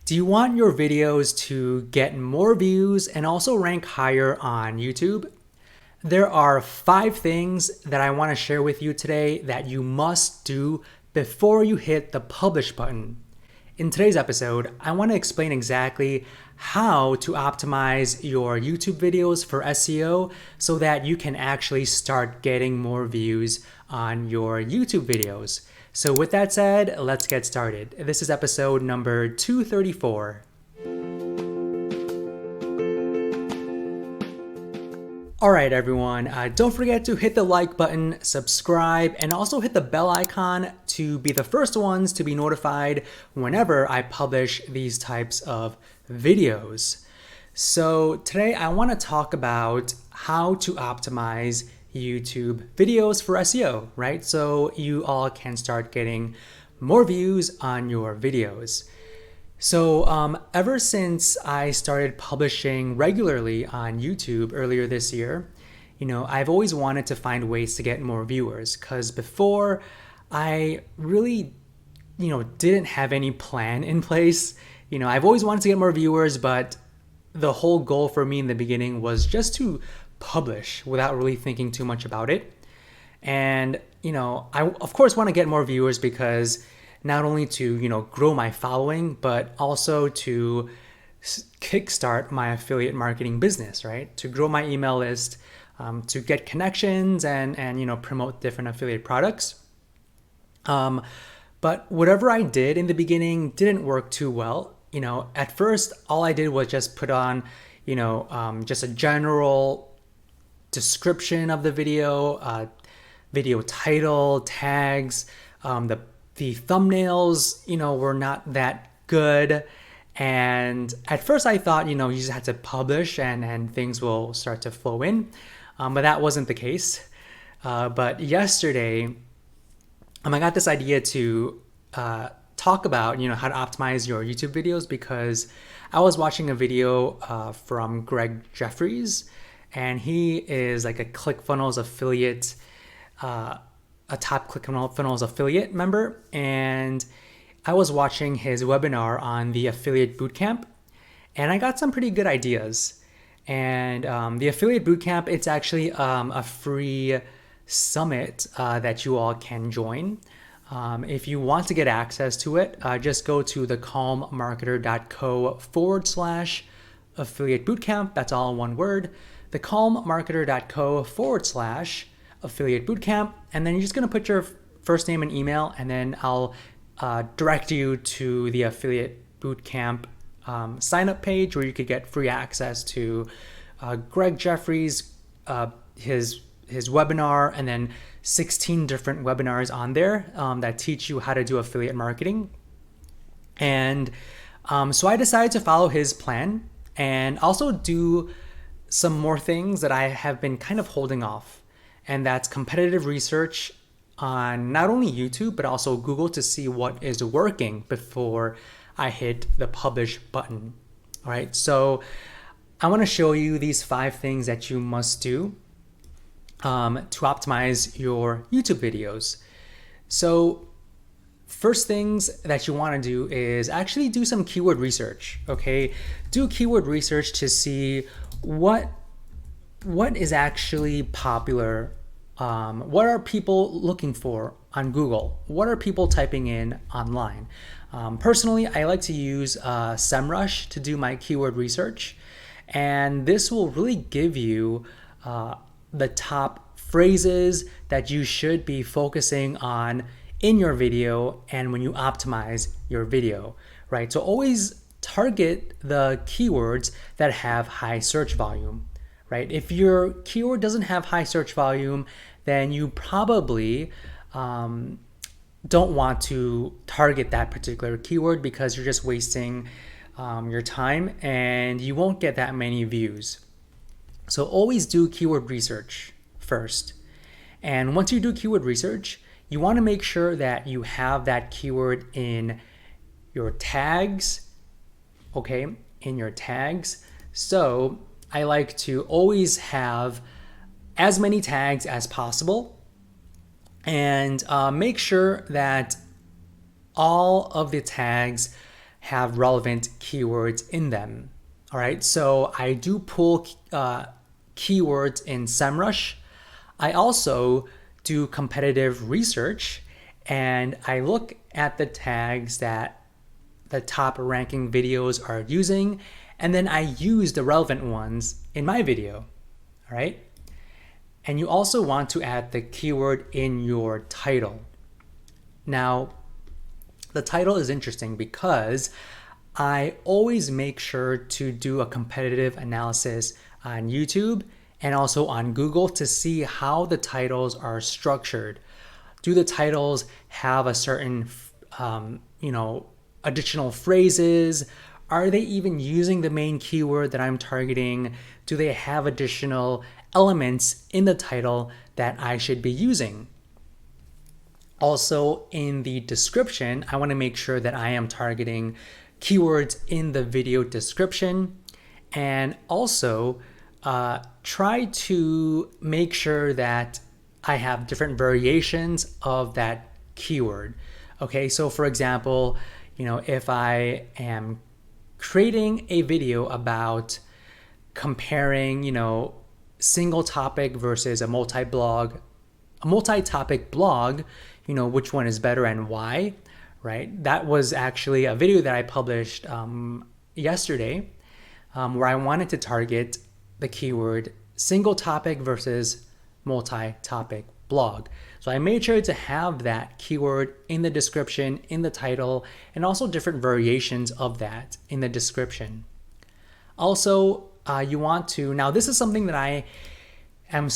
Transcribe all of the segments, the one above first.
Do you want your videos to get more views and also rank higher on YouTube? There are 5 things that I want to share with you today that you must do before you hit the publish button. In today's episode, I want to explain exactly how to optimize your YouTube videos for SEO so that you can actually start getting more views on your YouTube videos. So with that said, let's get started. This is episode number 234. Alright everyone, don't forget to hit the like button, subscribe, and also hit the bell icon to be the first ones to be notified whenever I publish these types of videos. So today I want to talk about how to optimize YouTube videos for SEO, right? So you all can start getting more views on your videos. So ever since I started publishing regularly on YouTube earlier this year, I've always wanted to find ways to get more viewers because before I really, didn't have any plan in place. I've always wanted to get more viewers, but the whole goal for me in the beginning was just to publish without really thinking too much about it. And, I of course want to get more viewers because not only to, grow my following, but also to kickstart my affiliate marketing business, right? To grow my email list, to get connections and promote different affiliate products. But whatever I did in the beginning didn't work too well. At first, all I did was just put on, just a general description of the video, video title, tags, the thumbnails, were not that good. And at first I thought, you just had to publish and things will start to flow in. But that wasn't the case. But yesterday, I got this idea to talk about, how to optimize your YouTube videos because I was watching a video from Greg Jeffries, and he is like a Clickfunnels affiliate, a top Clickfunnels affiliate member, and I was watching his webinar on the affiliate bootcamp, and I got some pretty good ideas. And the affiliate bootcamp, it's actually a free summit that you all can join. If you want to get access to it, just go to thecalmmarketer.co/affiliate bootcamp. That's all in one word. thecalmmarketer.co/affiliate bootcamp. And then you're just going to put your first name and email, and then I'll direct you to the affiliate bootcamp sign up page where you could get free access to Greg Jeffries, his webinar, and then 16 different webinars on there that teach you how to do affiliate marketing. And so I decided to follow his plan and also do some more things that I have been kind of holding off. And that's competitive research on not only YouTube, but also Google to see what is working before I hit the publish button. All right, so I want to show you these 5 things that you must do to optimize your YouTube videos. So first things that you want to do is actually do some keyword research, okay? Do keyword research to see what is actually popular. What are people looking for on Google? What are people typing in online? Personally, I like to use SEMrush to do my keyword research, and this will really give you the top phrases that you should be focusing on in your video and when you optimize your video, right? So always target the keywords that have high search volume, right? If your keyword doesn't have high search volume, then you probably don't want to target that particular keyword because you're just wasting your time and you won't get that many views. So always do keyword research first. And once you do keyword research, you want to make sure that you have that keyword in your tags, okay? In your tags. So I like to always have as many tags as possible and make sure that all of the tags have relevant keywords in them. All right, so I do pull keywords in SEMrush. I also do competitive research, and I look at the tags that the top ranking videos are using, and then I use the relevant ones in my video. All right. And you also want to add the keyword in your title. Now, the title is interesting because I always make sure to do a competitive analysis on YouTube and also on Google to see how the titles are structured. Do the titles have a certain, additional phrases? Are they even using the main keyword that I'm targeting? Do they have additional elements in the title that I should be using? Also, in the description, I want to make sure that I am targeting keywords in the video description, and also try to make sure that I have different variations of that keyword. Okay, so for example, if I am creating a video about comparing, single topic versus a multi-topic blog, which one is better and why, right? That was actually a video that I published yesterday, where I wanted to target the keyword single topic versus multi-topic blog. So I made sure to have that keyword in the description, in the title, and also different variations of that in the description. Also, you want to, now this is something that I am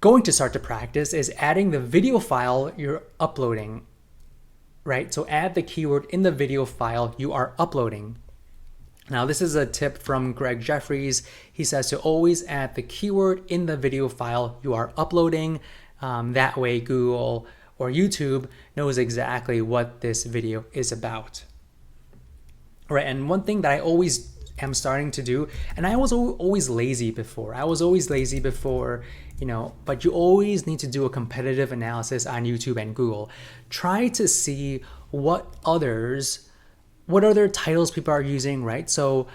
going to start to practice, is adding the video file you're uploading, right? So add the keyword in the video file you are uploading. Now, this is a tip from Greg Jeffries. He says to always add the keyword in the video file you are uploading. That way Google or YouTube knows exactly what this video is about. Right, and one thing that I always am starting to do, and I was always lazy before. But you always need to do a competitive analysis on YouTube and Google. Try to see what other titles people are using, right? So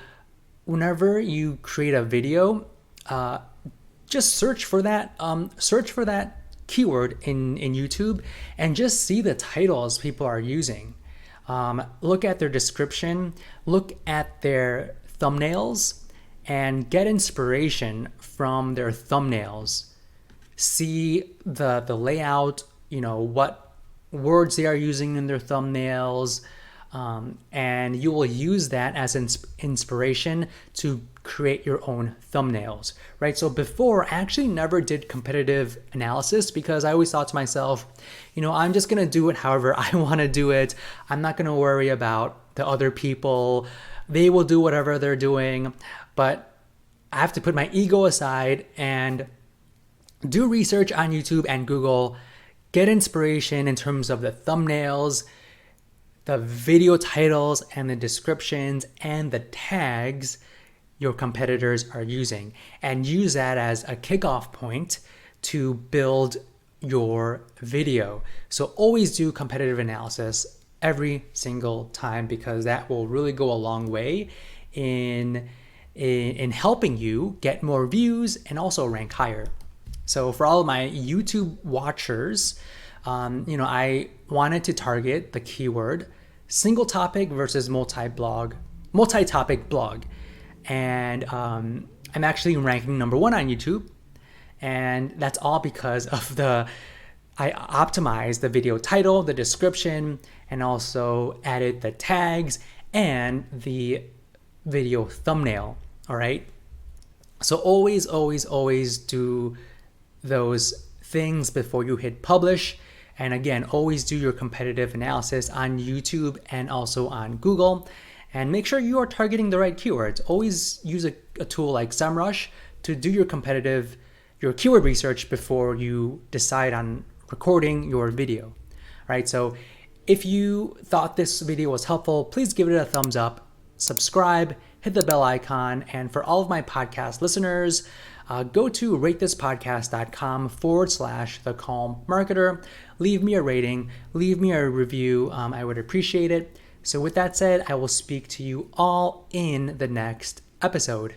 whenever you create a video, just search for that keyword in YouTube and just see the titles people are using. Look at their description, look at their thumbnails, and get inspiration from their thumbnails. See the layout, what words they are using in their thumbnails, and you will use that as inspiration to create your own thumbnails, right? So before, I actually never did competitive analysis because I always thought to myself, I'm just gonna do it however I wanna do it. I'm not gonna worry about the other people. They will do whatever they're doing, but I have to put my ego aside and do research on YouTube and Google, get inspiration in terms of the thumbnails, the video titles, and the descriptions, and the tags your competitors are using, and use that as a kickoff point to build your video. So always do competitive analysis every single time, because that will really go a long way in helping you get more views and also rank higher. So for all of my YouTube watchers, I wanted to target the keyword single topic versus multi-topic blog. And I'm actually ranking number 1 on YouTube. And that's all because of I optimized the video title, the description, and also added the tags and the video thumbnail. All right. So always, always, always do those things before you hit publish. And again, always do your competitive analysis on YouTube and also on Google. And make sure you are targeting the right keywords. Always use a tool like SEMrush to do your keyword research before you decide on recording your video. Right? So if you thought this video was helpful, please give it a thumbs up, subscribe, hit the bell icon. And for all of my podcast listeners, go to ratethispodcast.com/thecalmmarketer. Leave me a rating, leave me a review. I would appreciate it. So with that said, I will speak to you all in the next episode.